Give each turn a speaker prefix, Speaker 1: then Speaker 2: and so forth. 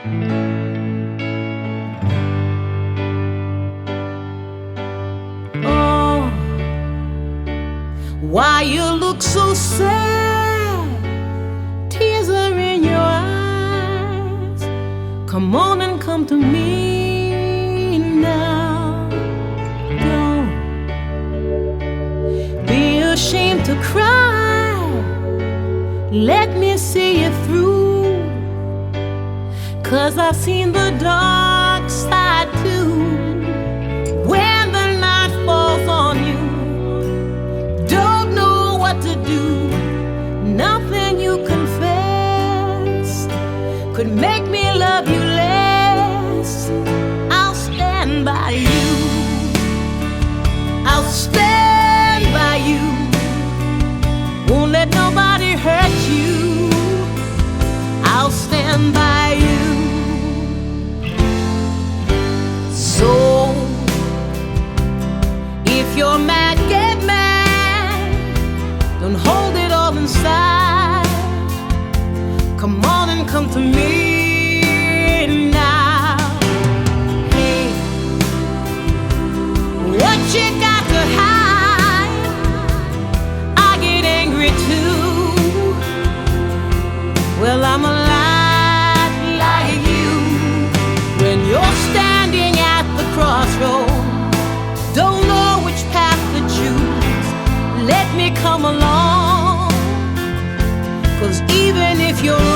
Speaker 1: Oh, why you look so sad? Tears are in your eyes. Come on and come to me now. Don't be ashamed to cry. Let me see you through. 'Cause I've seen the dark side too. When the night falls on you, don't know what to do. Nothing you confess could make me love you less. I'll stand by you. I'll stand by you. Won't let nobody hurt you. I'll stand by you. So if you're mad, get mad. Don't hold it all inside. Come on and come to me now. Hey, what you got to hide? I get angry too. Well, I'm a lot like you. When you're standing at the crossroad, don't know which path to choose, let me come along. 'Cause even if you're